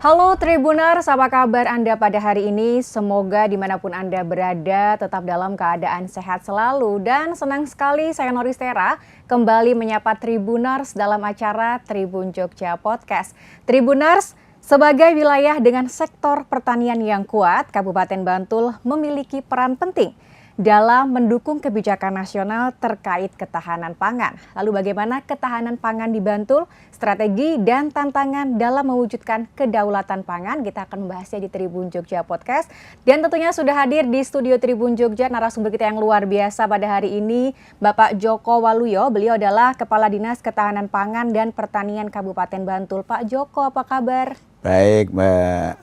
Halo Tribuners, apa kabar Anda pada hari ini? Semoga dimanapun Anda berada tetap dalam keadaan sehat selalu. Dan senang sekali saya Noristera kembali menyapa Tribuners dalam acara Tribun Jogja Podcast. Tribuners, sebagai wilayah dengan sektor pertanian yang kuat, Kabupaten Bantul memiliki peran penting dalam mendukung kebijakan nasional terkait ketahanan pangan. Lalu bagaimana ketahanan pangan di Bantul, strategi dan tantangan dalam mewujudkan kedaulatan pangan? Kita akan membahasnya di Tribun Jogja Podcast. Dan tentunya sudah hadir di studio Tribun Jogja narasumber kita yang luar biasa pada hari ini, Bapak Joko Waluyo. Beliau adalah Kepala Dinas Ketahanan Pangan dan Pertanian Kabupaten Bantul. Pak Joko, apa kabar? Baik, Mbak.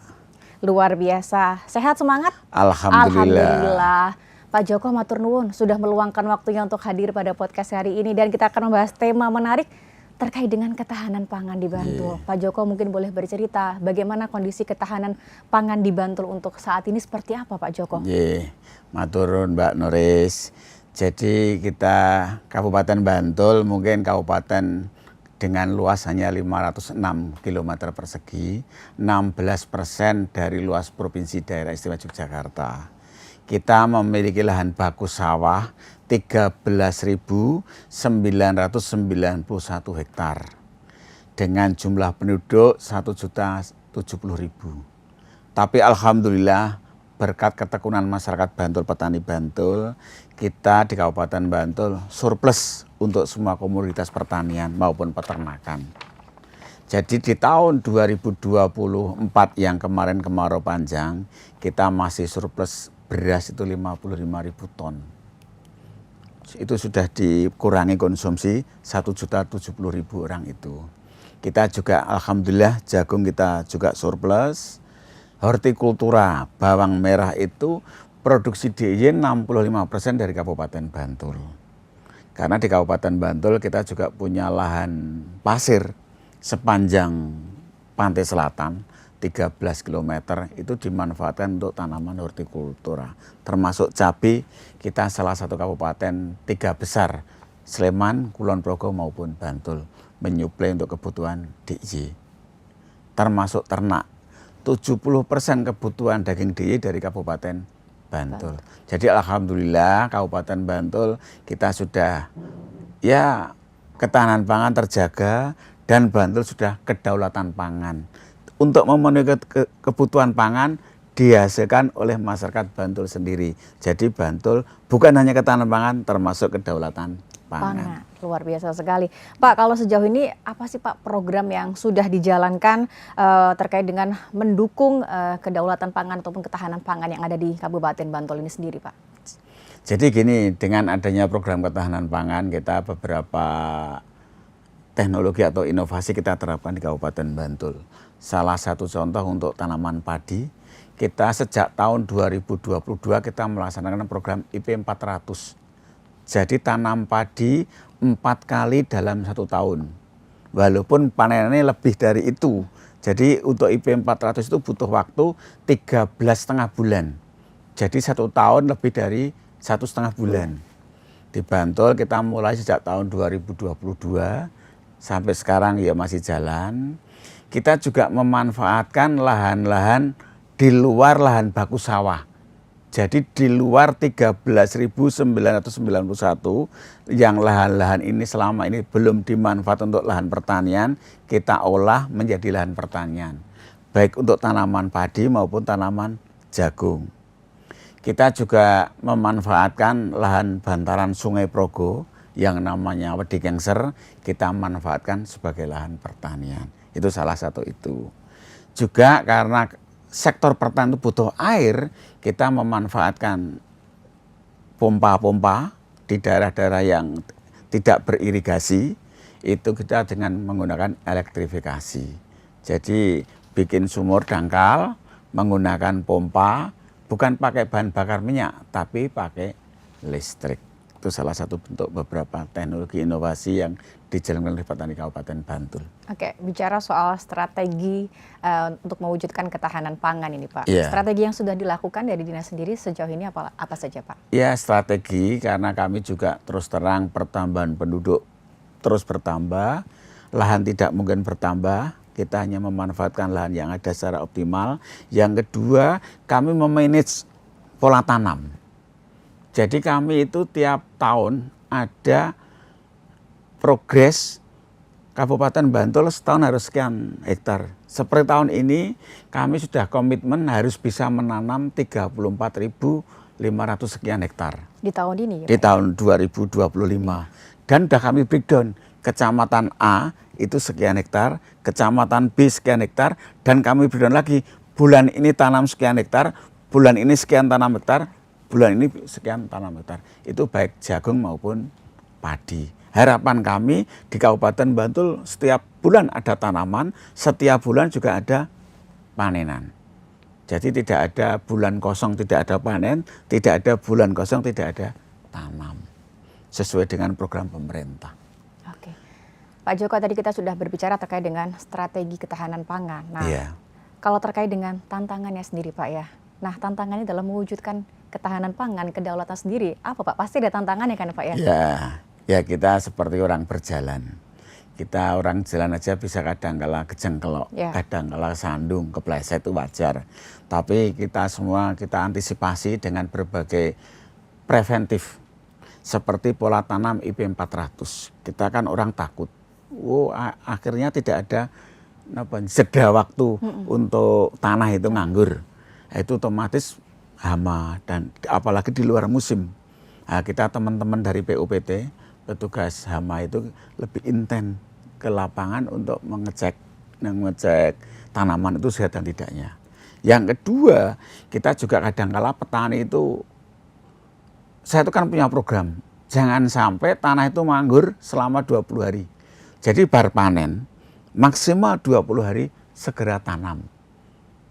Luar biasa. Sehat, semangat? Alhamdulillah. Pak Joko matur nuwun sudah meluangkan waktunya untuk hadir pada podcast hari ini dan kita akan membahas tema menarik terkait dengan ketahanan pangan di Bantul. Pak Joko mungkin boleh bercerita bagaimana kondisi ketahanan pangan di Bantul untuk saat ini seperti apa Pak Joko? Maturun Mbak Noris. Jadi kita Kabupaten Bantul mungkin kabupaten dengan luas hanya 506 km persegi, 16% dari luas Provinsi Daerah Istimewa Yogyakarta. Kita memiliki lahan baku sawah 13.991 hektar dengan jumlah penduduk 1.070.000. Tapi alhamdulillah berkat ketekunan masyarakat Bantul, petani Bantul, kita di Kabupaten Bantul surplus untuk semua komoditas pertanian maupun peternakan. Jadi di tahun 2024 yang kemarin kemarau panjang, kita masih surplus beras itu 55.000 ton. Itu sudah dikurangi konsumsi 1.070.000 orang itu. Kita juga alhamdulillah jagung kita juga surplus. Hortikultura bawang merah itu produksi DIY 65% dari Kabupaten Bantul. Karena di Kabupaten Bantul kita juga punya lahan pasir sepanjang pantai selatan 13 km itu dimanfaatkan untuk tanaman hortikultura. Termasuk cabai, kita salah satu kabupaten 3 besar, Sleman, Kulon Progo maupun Bantul, menyuplai untuk kebutuhan DIY. Termasuk ternak, 70% kebutuhan daging DIY dari Kabupaten Bantul. Jadi alhamdulillah Kabupaten Bantul kita sudah ketahanan pangan terjaga dan Bantul sudah kedaulatan pangan. Untuk memenuhi kebutuhan pangan dihasilkan oleh masyarakat Bantul sendiri. Jadi Bantul bukan hanya ketahanan pangan, termasuk kedaulatan pangan. Luar biasa sekali. Pak, kalau sejauh ini apa sih Pak program yang sudah dijalankan terkait dengan mendukung kedaulatan pangan ataupun ketahanan pangan yang ada di Kabupaten Bantul ini sendiri Pak? Jadi gini, dengan adanya program ketahanan pangan, kita beberapa teknologi atau inovasi kita terapkan di Kabupaten Bantul. Salah satu contoh untuk tanaman padi, kita sejak tahun 2022 kita melaksanakan program IP 400. Jadi tanam padi 4 kali dalam 1 tahun. Walaupun panenannya lebih dari itu. Jadi untuk IP 400 itu butuh waktu 13,5 bulan. Jadi 1 tahun lebih dari 1,5 bulan. Di Bantul kita mulai sejak tahun 2022 sampai sekarang ya masih jalan. Kita juga memanfaatkan lahan-lahan di luar lahan baku sawah. Jadi di luar 13.991 yang lahan-lahan ini selama ini belum dimanfaatkan untuk lahan pertanian, kita olah menjadi lahan pertanian. Baik untuk tanaman padi maupun tanaman jagung. Kita juga memanfaatkan lahan bantaran Sungai Progo yang namanya Wedi Kengser, kita manfaatkan sebagai lahan pertanian. Itu salah satu itu. Juga karena sektor pertanian itu butuh air, kita memanfaatkan pompa-pompa di daerah-daerah yang tidak beririgasi, itu kita dengan menggunakan elektrifikasi. Jadi bikin sumur dangkal, menggunakan pompa, bukan pakai bahan bakar minyak, tapi pakai listrik. Itu salah satu bentuk beberapa teknologi inovasi yang dijalankan oleh petani Kabupaten Bantul. Oke, bicara soal strategi untuk mewujudkan ketahanan pangan ini Pak. Yeah. Strategi yang sudah dilakukan dari dinas sendiri sejauh ini apa saja Pak? Ya strategi karena kami juga terus terang pertambahan penduduk terus bertambah, lahan tidak mungkin bertambah, kita hanya memanfaatkan lahan yang ada secara optimal. Yang kedua, kami memanage pola tanam. Jadi kami itu tiap tahun ada progres Kabupaten Bantul setahun harus sekian hektar. Seperti tahun ini kami sudah komitmen harus bisa menanam 34.500 sekian hektar. Di tahun ini? Di tahun 2025. Dan sudah kami breakdown, kecamatan A itu sekian hektar, kecamatan B sekian hektar, dan kami breakdown lagi, bulan ini tanam sekian hektar, bulan ini sekian tanam hektar, bulan ini sekian tanam hektar. Itu baik jagung maupun padi. Harapan kami di Kabupaten Bantul setiap bulan ada tanaman, setiap bulan juga ada panenan. Jadi tidak ada bulan kosong tidak ada panen, tidak ada bulan kosong tidak ada tanam. Sesuai dengan program pemerintah. Oke. Pak Joko, tadi kita sudah berbicara terkait dengan strategi ketahanan pangan. Nah, kalau terkait dengan tantangannya sendiri Pak ya. Nah, tantangannya dalam mewujudkan ketahanan pangan, kedaulatan sendiri, apa Pak? Pasti ada tantangannya kan Pak ya? Ya kita seperti orang berjalan. Kita orang jalan aja bisa kadang-kala kejengkelok, kadang-kala sandung, kepleset itu wajar. Tapi kita semua kita antisipasi dengan berbagai preventif. Seperti pola tanam IP 400. Kita kan orang takut. Akhirnya tidak ada jeda waktu untuk tanah itu nganggur. Itu otomatis hama dan apalagi di luar musim. Nah, kita teman-teman dari PUPT, petugas hama itu lebih intens ke lapangan untuk mengecek tanaman itu sehat dan tidaknya. Yang kedua, kita juga kadang-kala petani itu, saya itu kan punya program, jangan sampai tanah itu manggur selama 20 hari. Jadi bar panen, maksimal 20 hari segera tanam.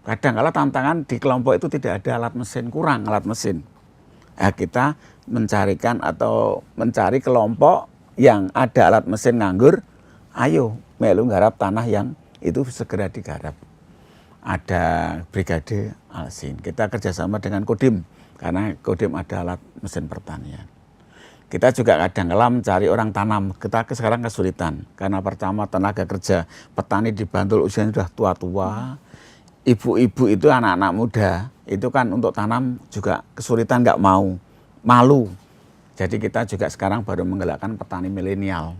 Kadang-kala tantangan di kelompok itu tidak ada alat mesin, kurang alat mesin. Nah, kita mencari kelompok yang ada alat mesin nganggur, ayo melu nggarap tanah yang itu segera digarap. Ada Brigade Alsin, kita kerjasama dengan Kodim, karena Kodim ada alat mesin pertanian. Kita juga kadang-kala mencari orang tanam, kita sekarang kesulitan, karena pertama tenaga kerja petani di Bantul usianya sudah tua-tua, ibu-ibu itu anak-anak muda, itu kan untuk tanam juga kesulitan, nggak mau, malu. Jadi kita juga sekarang baru menggerakkan petani milenial.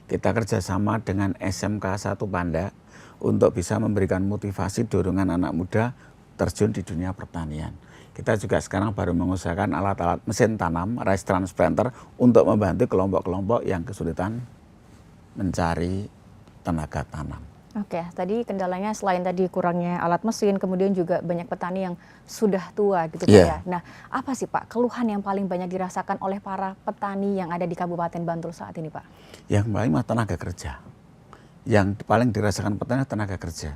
Kita kerjasama dengan SMK 1 Panda untuk bisa memberikan motivasi dorongan anak muda terjun di dunia pertanian. Kita juga sekarang baru mengusahakan alat-alat mesin tanam, rice transplanter untuk membantu kelompok-kelompok yang kesulitan mencari tenaga tanam. Oke, tadi kendalanya selain tadi kurangnya alat mesin, kemudian juga banyak petani yang sudah tua gitu Pak ya. Nah, apa sih Pak keluhan yang paling banyak dirasakan oleh para petani yang ada di Kabupaten Bantul saat ini Pak? Yang paling tenaga kerja. Yang paling dirasakan petani tenaga kerja.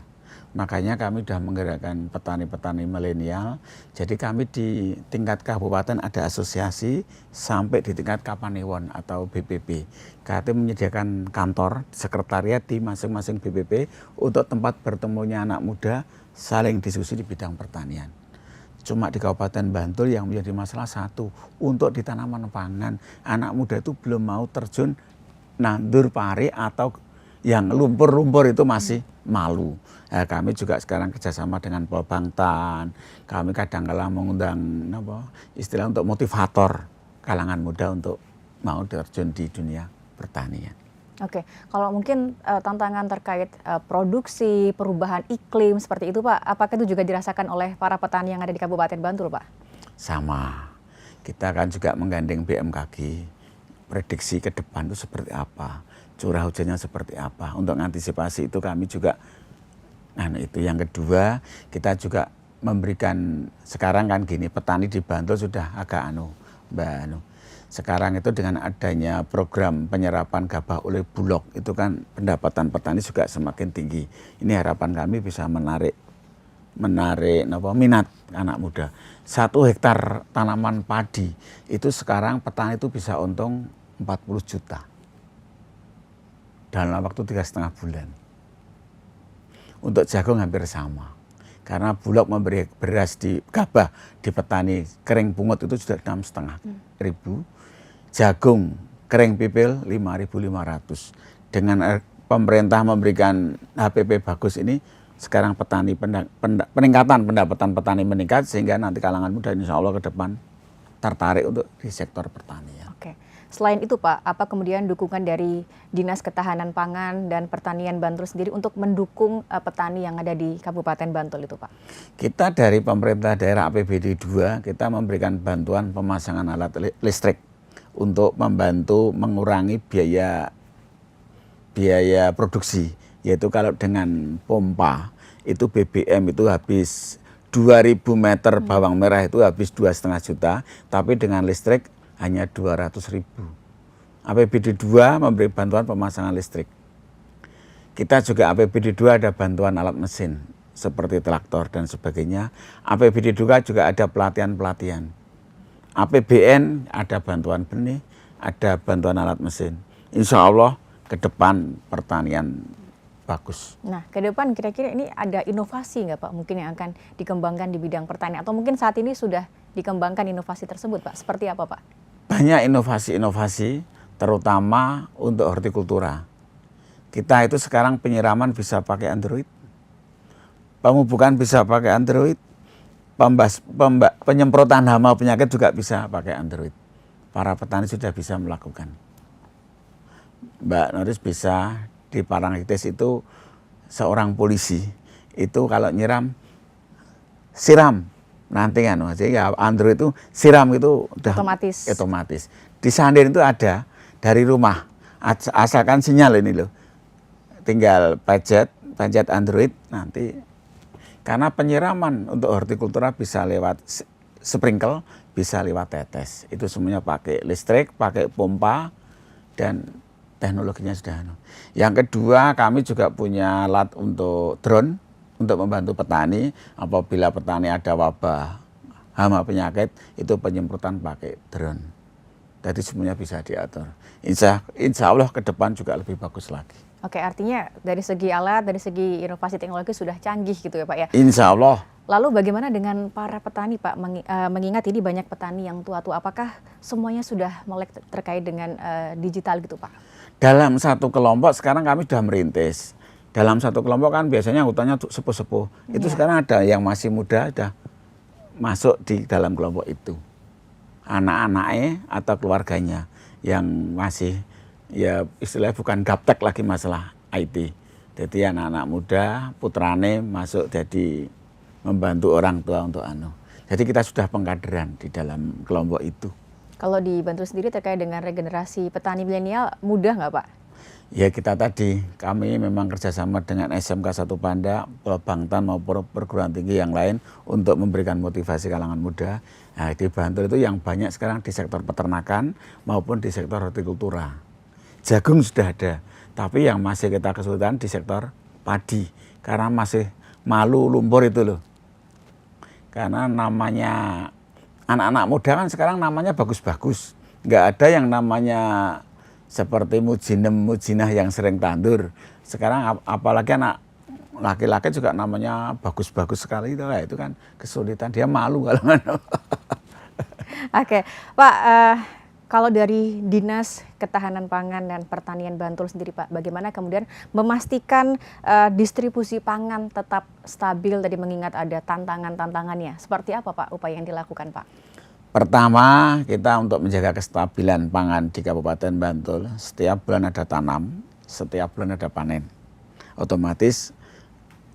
Makanya kami sudah menggerakkan petani-petani milenial. Jadi kami di tingkat kabupaten ada asosiasi sampai di tingkat Kapanewon atau BPP. Kami menyediakan kantor, sekretariat di masing-masing BPP untuk tempat bertemunya anak muda saling diskusi di bidang pertanian. Cuma di Kabupaten Bantul yang menjadi masalah satu, untuk di tanaman pangan, anak muda itu belum mau terjun nandur pari atau yang lumpur-lumpur itu masih malu. Nah, kami juga sekarang kerjasama dengan Polbangtan. Kami kadang-kala mengundang istilah untuk motivator kalangan muda untuk mau terjun di dunia pertanian. Oke, kalau mungkin tantangan terkait produksi, perubahan iklim seperti itu Pak, apakah itu juga dirasakan oleh para petani yang ada di Kabupaten Bantul Pak? Sama, kita kan juga menggandeng BMKG, prediksi ke depan itu seperti apa, curah hujannya seperti apa. Untuk mengantisipasi itu kami juga, itu yang kedua kita juga memberikan, sekarang kan gini, petani di Bantul sudah agak sekarang itu dengan adanya program penyerapan gabah oleh Bulog, itu kan pendapatan petani juga semakin tinggi. Ini harapan kami bisa menarik minat anak muda. 1 hektar tanaman padi itu sekarang petani itu bisa untung 40 juta dalam waktu 3,5 bulan. Untuk jagung hampir sama, karena Bulog memberi beras di gabah di petani kering bungut itu sudah 6,5 ribu. Jagung kering pipil 5.500. Dengan pemerintah memberikan HPP bagus ini, sekarang peningkatan pendapatan petani meningkat, sehingga nanti kalangan muda insya Allah ke depan tertarik untuk di sektor pertanian. Oke. Selain itu Pak, apa kemudian dukungan dari Dinas Ketahanan Pangan dan Pertanian Bantul sendiri untuk mendukung petani yang ada di Kabupaten Bantul itu Pak? Kita dari pemerintah daerah APBD 2, kita memberikan bantuan pemasangan alat listrik untuk membantu mengurangi biaya produksi. Yaitu kalau dengan pompa, itu BBM itu habis 2.000 meter bawang merah itu habis 2,5 juta, tapi dengan listrik hanya 200.000. APBD 2 memberi bantuan pemasangan listrik. Kita juga APBD 2 ada bantuan alat mesin seperti traktor dan sebagainya. APBD 2 juga ada pelatihan-pelatihan. APBN ada bantuan benih, ada bantuan alat mesin. Insya Allah ke depan pertanian bagus. Nah, ke depan kira-kira ini ada inovasi nggak Pak mungkin yang akan dikembangkan di bidang pertanian? Atau mungkin saat ini sudah dikembangkan inovasi tersebut Pak? Seperti apa Pak? Banyak inovasi-inovasi, terutama untuk hortikultura. Kita itu sekarang penyiraman bisa pakai Android, pemupukan bisa pakai Android, penyemprotan hama penyakit juga bisa pakai Android. Para petani sudah bisa melakukan. Mbak Noris bisa di Parangtritis itu seorang polisi, itu kalau nyiram, siram. Nanti kan, ya Android itu siram itu udah otomatis. Di Sandir itu ada dari rumah, asalkan sinyal ini loh, tinggal pencet Android nanti. Karena penyiraman untuk hortikultura bisa lewat sprinkle, bisa lewat tetes. Itu semuanya pakai listrik, pakai pompa, dan teknologinya sudah. Yang kedua, kami juga punya alat untuk drone, untuk membantu petani apabila petani ada wabah hama penyakit, itu penyemprotan pakai drone. Jadi semuanya bisa diatur. Insya Allah ke depan juga lebih bagus lagi. Oke, artinya dari segi alat, dari segi inovasi teknologi sudah canggih gitu ya Pak ya? Insya Allah. Lalu bagaimana dengan para petani Pak? Mengingat ini banyak petani yang tua-tua, apakah semuanya sudah melek terkait dengan digital gitu Pak? Dalam satu kelompok sekarang kami sudah merintis. Dalam satu kelompok kan biasanya hutannya sepuh-sepuh. Itu sekarang ada yang masih muda, ada masuk di dalam kelompok itu. Anak-anaknya atau keluarganya yang masih, ya istilahnya bukan gaptek lagi masalah IT. Jadi anak-anak muda, putrane masuk jadi membantu orang tua untuk Jadi kita sudah pengkaderan di dalam kelompok itu. Kalau di Bantul sendiri terkait dengan regenerasi petani milenial, mudah nggak Pak? Ya kita tadi, kami memang kerjasama dengan SMK 1 Panda, Bangtan maupun perguruan tinggi yang lain untuk memberikan motivasi kalangan muda. Nah, di Bantul itu yang banyak sekarang di sektor peternakan maupun di sektor hortikultura. Jagung sudah ada, tapi yang masih kita kesulitan di sektor padi. Karena masih malu lumpur itu loh. Karena namanya anak-anak muda kan sekarang namanya bagus-bagus. Nggak ada yang namanya seperti mujinah yang sering tandur. Sekarang apalagi anak laki-laki juga namanya bagus-bagus sekali itu kan kesulitan, dia malu kalau Oke, Pak, kalau dari Dinas Ketahanan Pangan dan Pertanian Bantul sendiri Pak, bagaimana kemudian memastikan distribusi pangan tetap stabil, tadi mengingat ada tantangannya. Seperti apa Pak upaya yang dilakukan Pak? Pertama, kita untuk menjaga kestabilan pangan di Kabupaten Bantul, setiap bulan ada tanam, setiap bulan ada panen. Otomatis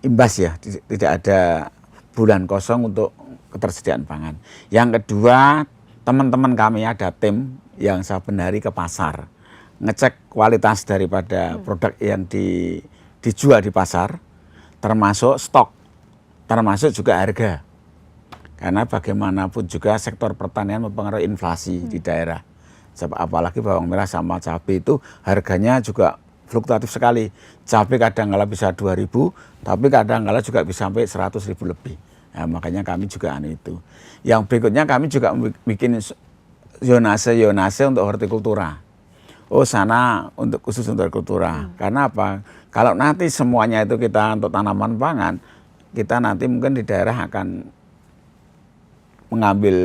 imbas ya, tidak ada bulan kosong untuk ketersediaan pangan. Yang kedua, teman-teman kami ada tim yang saben hari ke pasar, ngecek kualitas daripada produk yang dijual di pasar, termasuk stok, termasuk juga harga. Karena bagaimanapun juga sektor pertanian mempengaruhi inflasi di daerah. Apalagi bawang merah sama cabai itu harganya juga fluktuatif sekali. Cabai kadang-kala bisa 2.000, tapi kadang-kala juga bisa sampai 100.000 lebih. Nah, makanya kami juga itu. Yang berikutnya kami juga bikin zonase untuk hortikultura. Oh sana khusus untuk hortikultura. Karena apa? Kalau nanti semuanya itu kita untuk tanaman pangan, kita nanti mungkin di daerah akan mengambil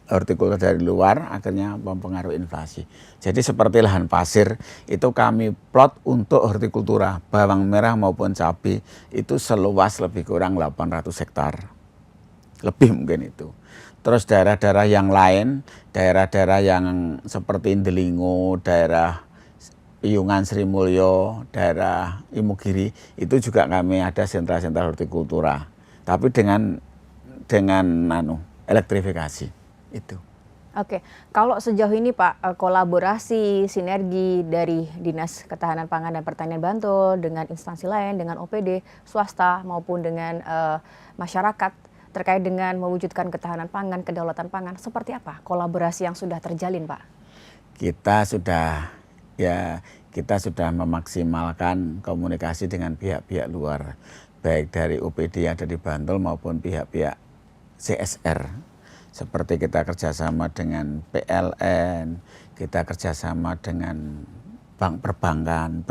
hortikultura dari luar akhirnya mempengaruhi inflasi. Jadi seperti lahan pasir itu kami plot untuk hortikultura bawang merah maupun cabai itu seluas lebih kurang 800 hektar. Lebih mungkin itu. Terus daerah-daerah yang lain, daerah-daerah yang seperti Indelingo, daerah Piungan Sri Mulyo, daerah Imogiri itu juga kami ada sentra-sentra hortikultura. Tapi dengan elektrifikasi. Itu. Oke, kalau sejauh ini Pak, kolaborasi, sinergi dari Dinas Ketahanan Pangan dan Pertanian Bantul dengan instansi lain, dengan OPD, swasta maupun dengan masyarakat terkait dengan mewujudkan ketahanan pangan, kedaulatan pangan, seperti apa kolaborasi yang sudah terjalin Pak? Kita sudah memaksimalkan komunikasi dengan pihak-pihak luar, baik dari OPD yang ada di Bantul maupun pihak-pihak CSR. Seperti kita kerjasama dengan PLN, kita kerjasama dengan perbankan.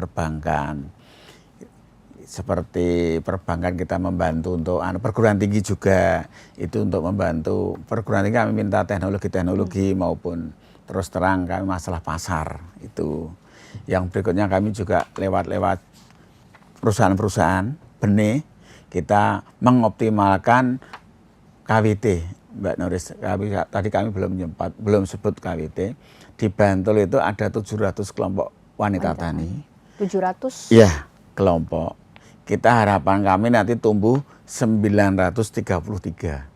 Seperti perbankan kita membantu untuk perguruan tinggi juga, itu untuk membantu perguruan tinggi kami minta teknologi maupun terus terang kami masalah pasar itu. Yang berikutnya kami juga lewat perusahaan-perusahaan benih kita mengoptimalkan KWT. Mbak Noris, tadi kami belum sebut KWT. Di Bantul itu ada 700 kelompok wanita tani. 700? Ya, kelompok. Kita harapan kami nanti tumbuh 933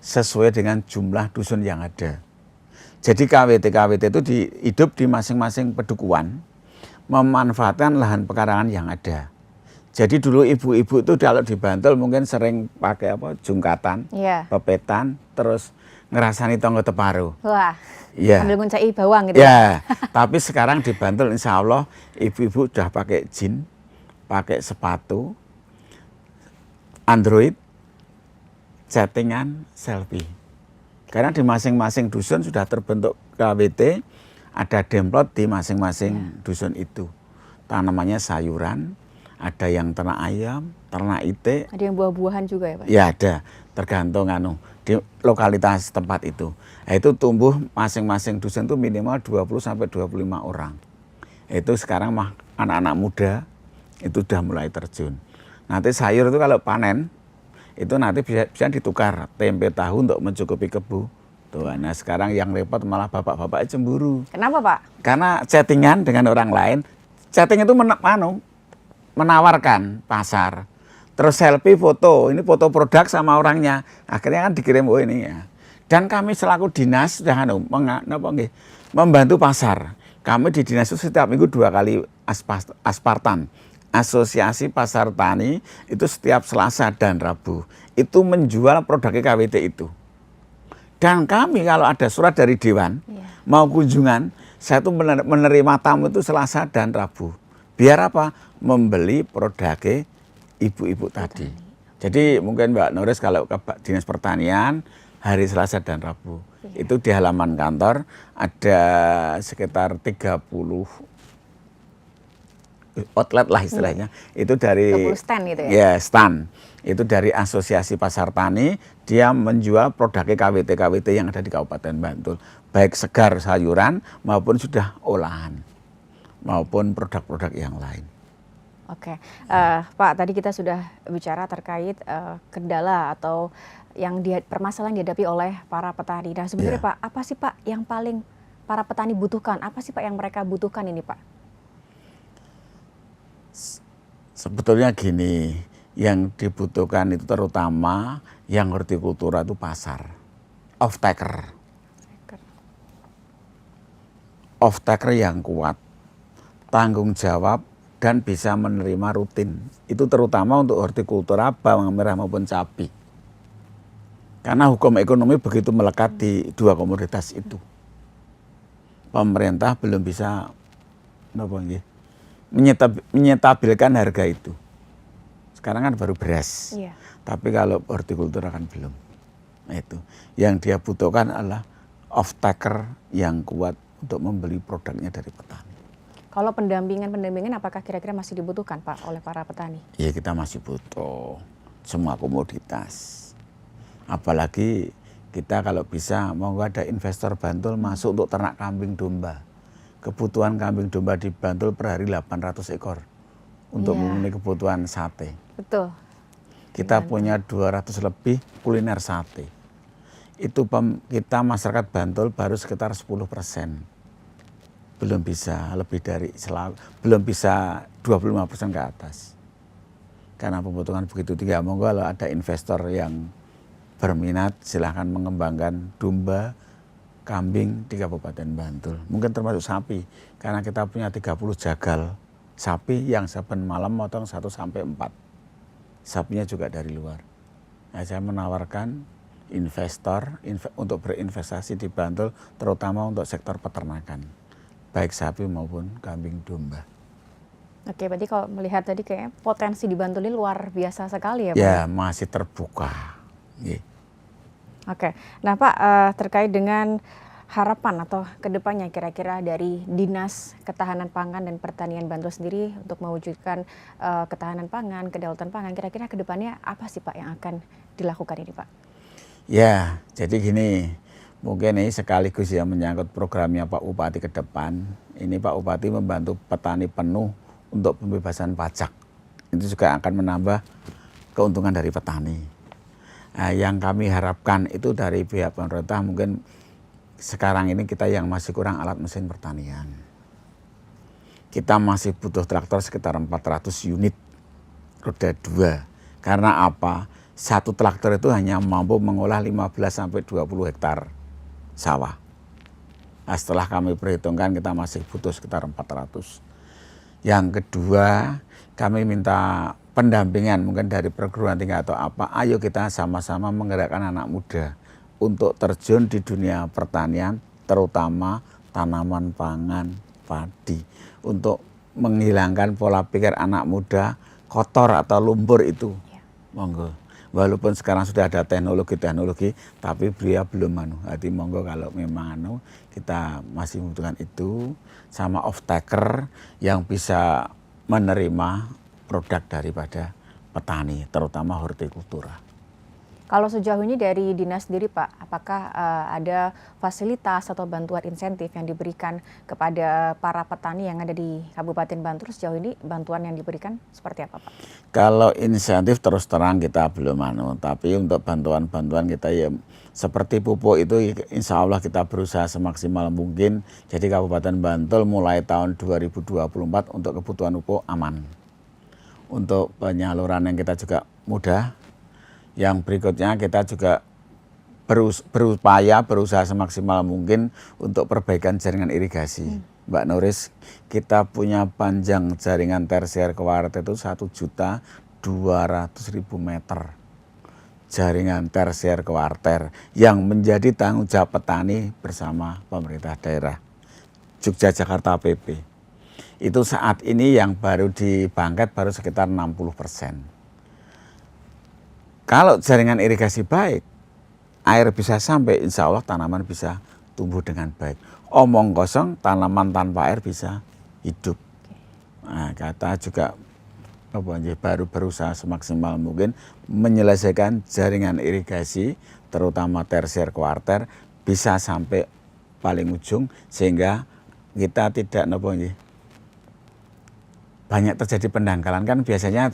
sesuai dengan jumlah dusun yang ada. Jadi KWT itu hidup di masing-masing pedukuhan, memanfaatkan lahan pekarangan yang ada. Jadi dulu ibu-ibu itu kalau di Bantul mungkin sering pakai jungkatan, pepetan, terus ngerasani tonggo teparu. Wah, sambil nguncai bawang gitu. Ya, tapi sekarang di Bantul insya Allah ibu-ibu udah pakai jin, pakai sepatu, Android, chattingan, selfie. Karena di masing-masing dusun sudah terbentuk KWT, ada demplot di masing-masing dusun itu. Tanamannya sayuran, ada yang ternak ayam, ternak itik. Ada yang buah-buahan juga ya Pak? Ya ada, tergantung di lokalitas tempat itu. Nah, itu tumbuh masing-masing dusun itu minimal 20-25 orang. Itu sekarang anak-anak muda itu sudah mulai terjun. Nanti sayur itu kalau panen, itu nanti bisa ditukar tempe tahu untuk mencukupi kebu. Tuh, nah sekarang yang repot malah bapak-bapak cemburu. Kenapa Pak? Karena chattingan dengan orang lain, chatting itu menawarkan pasar, terus selfie foto, ini foto produk sama orangnya, akhirnya kan dikirim ini ya. Dan kami selaku dinas sudah membantu pasar. Kami di dinas itu setiap minggu 2 kali aspartan, asosiasi pasar tani itu setiap Selasa dan Rabu itu menjual produk KWT itu. Dan kami kalau ada surat dari Dewan mau kunjungan, saya tuh menerima tamu itu Selasa dan Rabu. Biar apa? Membeli produk ibu-ibu tadi. Jadi mungkin Mbak Noris kalau ke Dinas Pertanian hari Selasa dan Rabu itu di halaman kantor ada sekitar 30 outlet lah istilahnya. Itu dari 30 stand gitu ya? Ya, stand. Itu dari Asosiasi Pasar Tani, dia menjual produk KWT yang ada di Kabupaten Bantul, baik segar sayuran maupun sudah olahan, maupun produk-produk yang lain. Oke, Pak, tadi kita sudah bicara terkait kendala atau yang permasalahan dihadapi oleh para petani. Nah, sebenarnya Pak, apa sih Pak yang paling para petani butuhkan? Apa sih Pak yang mereka butuhkan ini Pak? Sebetulnya gini, yang dibutuhkan itu terutama yang hortikultura itu pasar, off-taker. Off-taker yang kuat, tanggung jawab, dan bisa menerima rutin. Itu terutama untuk hortikultura bawang merah maupun cabai. Karena hukum ekonomi begitu melekat di dua komoditas itu. Pemerintah belum bisa menyetabilkan harga itu. Sekarang kan baru beras. Tapi kalau hortikultura kan belum. Nah, itu. Yang dia butuhkan adalah off-taker yang kuat untuk membeli produknya dari petani. Kalau pendampingan apakah kira-kira masih dibutuhkan Pak oleh para petani? Ya kita masih butuh semua komoditas. Apalagi kita kalau bisa monggo ada investor Bantul masuk untuk ternak kambing domba. Kebutuhan kambing domba di Bantul per hari 800 ekor untuk memenuhi kebutuhan sate. Betul. Kita punya 200 lebih kuliner sate. Itu kita masyarakat Bantul baru sekitar 10%. Belum bisa lebih dari belum bisa 25% ke atas. Karena pembutuhan begitu tinggi, monggo kalau ada investor yang berminat silahkan mengembangkan domba, kambing di Kabupaten Bantul. Mungkin termasuk sapi, karena kita punya 30 jagal sapi yang saben malam motong 1 sampai 4. Sapinya juga dari luar. Nah, saya menawarkan investor untuk berinvestasi di Bantul, terutama untuk sektor peternakan, baik sapi maupun kambing domba. Oke, berarti kalau melihat tadi kayak potensi di Bantul ini luar biasa sekali ya Pak? Ya, masih terbuka. Oke, nah Pak, terkait dengan harapan atau kedepannya kira-kira dari Dinas Ketahanan Pangan dan Pertanian Bantul sendiri untuk mewujudkan ketahanan pangan, kedaulatan pangan, kira-kira kedepannya apa sih Pak yang akan dilakukan ini Pak? Ya, jadi gini, mungkin ini sekaligus ya menyangkut programnya Pak Bupati ke depan. Ini Pak Bupati membantu petani penuh untuk pembebasan pajak. Itu juga akan menambah keuntungan dari petani. Nah, yang kami harapkan itu dari pihak pemerintah, mungkin sekarang ini kita yang masih kurang alat mesin pertanian. Kita masih butuh traktor sekitar 400 unit roda 2. Karena apa? Satu traktor itu hanya mampu mengolah 15-20 hektar sawah. Nah, setelah kami perhitungkan kita masih butuh sekitar 400. Yang kedua, kami minta pendampingan mungkin dari perguruan tinggi atau apa. Ayo kita sama-sama menggerakkan anak muda untuk terjun di dunia pertanian, terutama tanaman pangan, padi. Untuk menghilangkan pola pikir anak muda kotor atau lumpur itu. Monggo. Walaupun sekarang sudah ada teknologi, tapi beliau belum Jadi monggo kalau memang kita masih membutuhkan itu, sama off-taker yang bisa menerima produk daripada petani, terutama hortikultura. Kalau sejauh ini dari dinas sendiri Pak, apakah ada fasilitas atau bantuan insentif yang diberikan kepada para petani yang ada di Kabupaten Bantul? Sejauh ini bantuan yang diberikan seperti apa Pak? Kalau insentif terus terang kita belum tapi untuk bantuan-bantuan kita ya seperti pupuk itu insya Allah kita berusaha semaksimal mungkin. Jadi Kabupaten Bantul mulai tahun 2024 untuk kebutuhan pupuk aman. Untuk penyaluran yang kita juga mudah. Yang berikutnya kita juga berusaha semaksimal mungkin untuk perbaikan jaringan irigasi. Mbak Noris, kita punya panjang jaringan tersier kuarter itu 1.200.000 meter. Jaringan tersier kuarter yang menjadi tanggung jawab petani bersama pemerintah daerah. Jogja Jakarta PP. Itu saat ini yang baru dibangkat baru sekitar 60%. Kalau jaringan irigasi baik, air bisa sampai, insya Allah tanaman bisa tumbuh dengan baik. Omong kosong, tanaman tanpa air bisa hidup. Nah, kita juga baru berusaha semaksimal mungkin menyelesaikan jaringan irigasi, terutama tersier kuarter, bisa sampai paling ujung, sehingga kita tidak banyak terjadi pendangkalan. Kan biasanya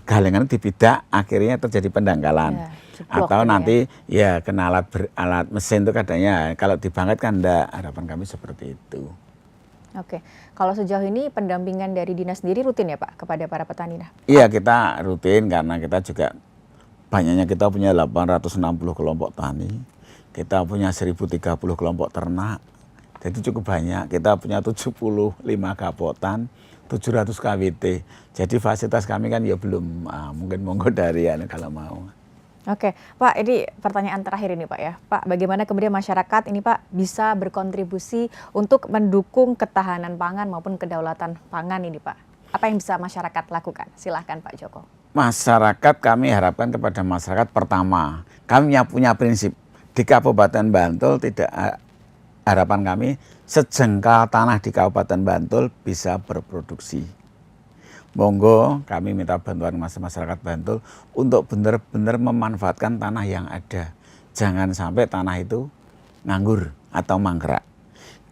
galengan dipidak, akhirnya terjadi pendangkalan. Ya, atau nanti ya kena alat mesin itu kadangnya kalau dibangkit kan enggak. Harapan kami seperti itu. Oke, kalau sejauh ini pendampingan dari dinas sendiri rutin ya Pak kepada para petani? Iya, kita rutin karena kita juga banyaknya kita punya 860 kelompok tani, kita punya 1030 kelompok ternak, jadi cukup banyak. Kita punya 75 kapotan, 700 KWT. Jadi fasilitas kami kan ya belum mungkin monggo dari kalau mau. Oke, Pak, ini pertanyaan terakhir ini Pak ya. Pak, bagaimana kemudian masyarakat ini Pak bisa berkontribusi untuk mendukung ketahanan pangan maupun kedaulatan pangan ini Pak? Apa yang bisa masyarakat lakukan? Silahkan Pak Joko. Masyarakat, kami harapkan kepada masyarakat pertama, kami punya prinsip di Kabupaten Bantul tidak harapan kami sejengkal tanah di Kabupaten Bantul bisa berproduksi. Monggo kami minta bantuan masyarakat Bantul untuk benar-benar memanfaatkan tanah yang ada. jangan sampai tanah itu nganggur atau mangkrak.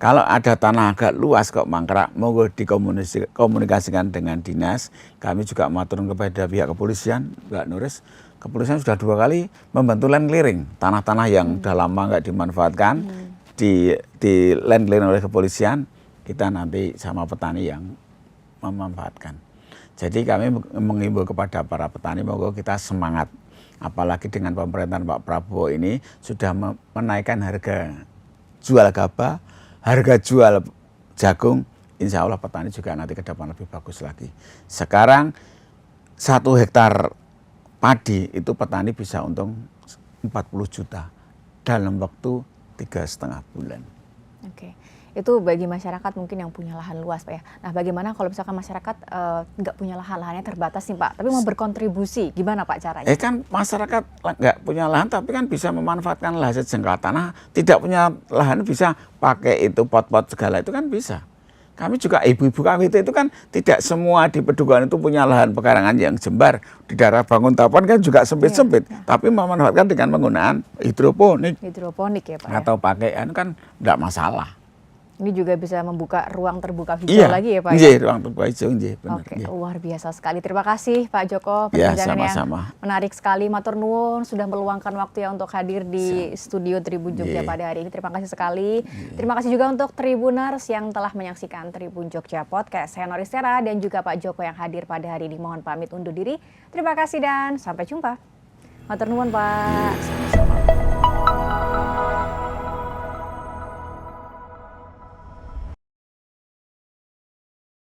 Kalau ada tanah agak luas kok mangkrak, monggo dikomunikasikan dengan dinas. Kami juga matur kepada pihak kepolisian, Mbak Nuris. Kepolisian sudah 2 kali membantu land clearing. Tanah-tanah yang udah lama nggak dimanfaatkan, di land clearing oleh kepolisian, kita nanti sama petani yang memanfaatkan. Jadi kami mengimbau kepada para petani, monggo kita semangat. Apalagi dengan pemerintahan Pak Prabowo ini sudah menaikkan harga jual gabah, harga jual jagung, insya Allah petani juga nanti ke depan lebih bagus lagi. Sekarang 1 hektar padi itu petani bisa untung 40 juta dalam waktu 3,5 bulan. Oke, itu bagi masyarakat mungkin yang punya lahan luas Pak ya. Nah bagaimana kalau misalkan masyarakat nggak punya lahan, lahannya terbatas nih Pak, tapi mau berkontribusi, gimana Pak caranya? Kan masyarakat nggak punya lahan tapi kan bisa memanfaatkan lahan sejengkal tanah, tidak punya lahan bisa pakai itu pot-pot segala itu kan bisa. Kami juga ibu-ibu kami itu kan tidak semua di Pedukuhan itu punya lahan pekarangan yang jembar. Di daerah Banguntapan kan juga sempit-sempit, tapi memanfaatkan dengan penggunaan hidroponik. Hidroponik ya Pak atau pakai kan enggak masalah. Ini juga bisa membuka ruang terbuka hijau Iya, lagi ya Pak iya, ya? ruang terbuka hijau, iya, benar. Oke, Iya. luar biasa sekali. Terima kasih Pak Joko, Ya, perbincangan yang sama-sama. menarik sekali. Matur nuwun sudah meluangkan waktu ya untuk hadir di studio Tribun Jogja pada hari ini. Terima kasih sekali. Terima kasih juga untuk Tribuners yang telah menyaksikan Tribun Jogja Podcast. Saya Noris Tera dan juga Pak Joko yang hadir pada hari ini. Mohon pamit undur diri. Terima kasih dan sampai jumpa. Matur nuwun Pak. Sama-sama.